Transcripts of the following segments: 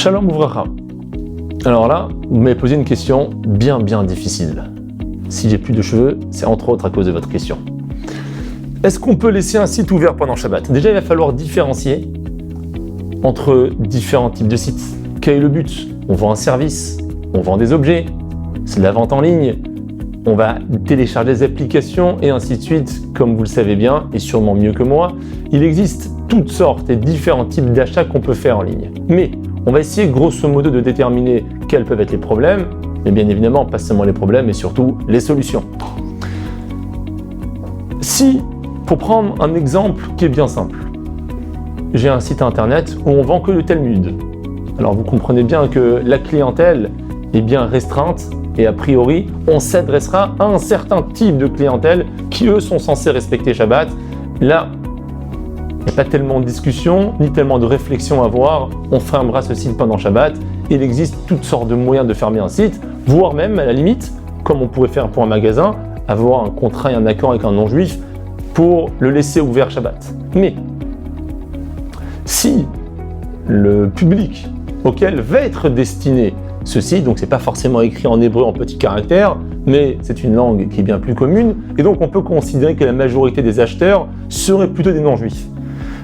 Shalom Ouvracha. Alors là, vous m'avez posé une question bien difficile. Si j'ai plus de cheveux, c'est entre autres à cause de votre question. Est-ce qu'on peut laisser un site ouvert pendant Shabbat? Déjà, il va falloir différencier entre différents types de sites. Quel est le but? On vend un service, on vend des objets, c'est de la vente en ligne, on va télécharger des applications et ainsi de suite. Comme vous le savez bien, et sûrement mieux que moi, il existe toutes sortes et différents types d'achats qu'on peut faire en ligne. Mais on va essayer grosso modo de déterminer quels peuvent être les problèmes, et bien évidemment pas seulement les problèmes, mais surtout les solutions. Si, pour prendre un exemple qui est bien simple, j'ai un site internet où on vend que le Talmud. Alors vous comprenez bien que la clientèle est bien restreinte et a priori on s'adressera à un certain type de clientèle qui eux sont censés respecter Shabbat. Là, il n'y a pas tellement de discussion, ni tellement de réflexion à avoir, on fermera ce site pendant Shabbat. Il existe toutes sortes de moyens de fermer un site, voire même à la limite, comme on pourrait faire pour un magasin, avoir un contrat et un accord avec un non-juif pour le laisser ouvert Shabbat. Mais si le public auquel va être destiné ce site, donc c'est pas forcément écrit en hébreu en petits caractères, mais c'est une langue qui est bien plus commune, et donc on peut considérer que la majorité des acheteurs seraient plutôt des non-juifs.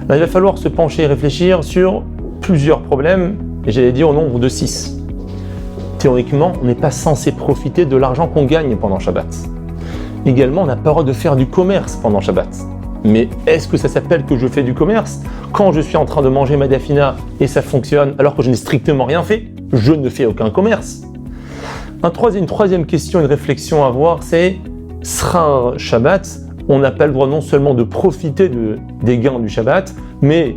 Là, il va falloir se pencher et réfléchir sur plusieurs problèmes, et j'allais dire au nombre de 6. Théoriquement, on n'est pas censé profiter de l'argent qu'on gagne pendant Shabbat. Également, on n'a pas le droit de faire du commerce pendant Shabbat. Mais est-ce que ça s'appelle que je fais du commerce? Quand je suis en train de manger ma dafina et ça fonctionne alors que je n'ai strictement rien fait, je ne fais aucun commerce. Une troisième question, une réflexion à avoir, c'est Srar Shabbat. On n'a pas le droit non seulement de profiter des gains du Shabbat, mais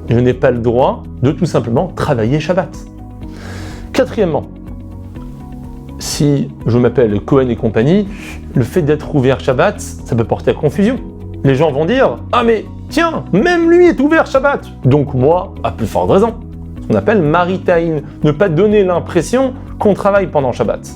je n'ai pas le droit de tout simplement travailler Shabbat. Quatrièmement, si je m'appelle Cohen et compagnie, le fait d'être ouvert Shabbat, ça peut porter à confusion. Les gens vont dire « Ah mais tiens, même lui est ouvert Shabbat, donc moi, à plus forte raison ». Ce qu'on appelle maritain, ne pas donner l'impression qu'on travaille pendant Shabbat.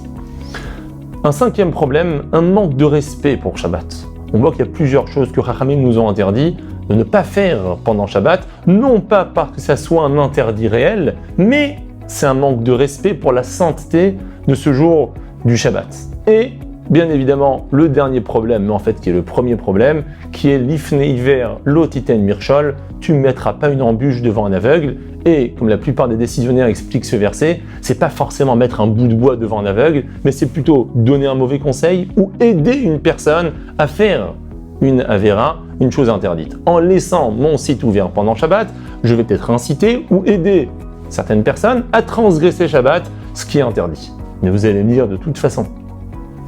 Un cinquième problème, un manque de respect pour Shabbat. On voit qu'il y a plusieurs choses que Chachamim nous ont interdit de ne pas faire pendant Shabbat, non pas parce que ça soit un interdit réel, mais c'est un manque de respect pour la sainteté de ce jour du Shabbat. Et bien évidemment, le dernier problème, mais en fait qui est le premier problème, qui est l'ifne hiver lotiten mirchol, tu ne mettras pas une embûche devant un aveugle, et comme la plupart des décisionnaires expliquent ce verset, c'est pas forcément mettre un bout de bois devant un aveugle, mais c'est plutôt donner un mauvais conseil ou aider une personne à faire une avéra, une chose interdite. En laissant mon site ouvert pendant Shabbat, je vais peut-être inciter ou aider certaines personnes à transgresser Shabbat, ce qui est interdit. Mais vous allez me dire de toute façon,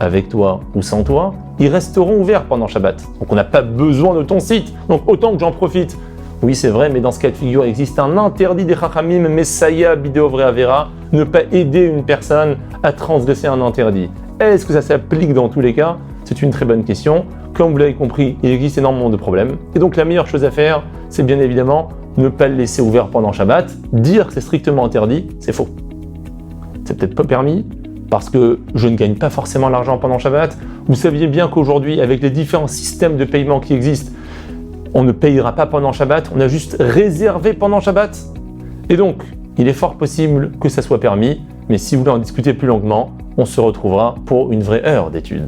avec toi ou sans toi, ils resteront ouverts pendant Shabbat. Donc on n'a pas besoin de ton site, donc autant que j'en profite. Oui, c'est vrai, mais dans ce cas de figure, il existe un interdit des Chachamim, Messaya Bidéovre Avera, ne pas aider une personne à transgresser un interdit. Est-ce que ça s'applique dans tous les cas? C'est une très bonne question. Comme vous l'avez compris, il existe énormément de problèmes. Et donc la meilleure chose à faire, c'est bien évidemment ne pas le laisser ouvert pendant Shabbat. Dire que c'est strictement interdit, c'est faux. C'est peut-être pas permis, parce que je ne gagne pas forcément l'argent pendant Shabbat. Vous saviez bien qu'aujourd'hui, avec les différents systèmes de paiement qui existent, on ne payera pas pendant Shabbat, on a juste réservé pendant Shabbat. Et donc, il est fort possible que ça soit permis, mais si vous voulez en discuter plus longuement, on se retrouvera pour une vraie heure d'étude.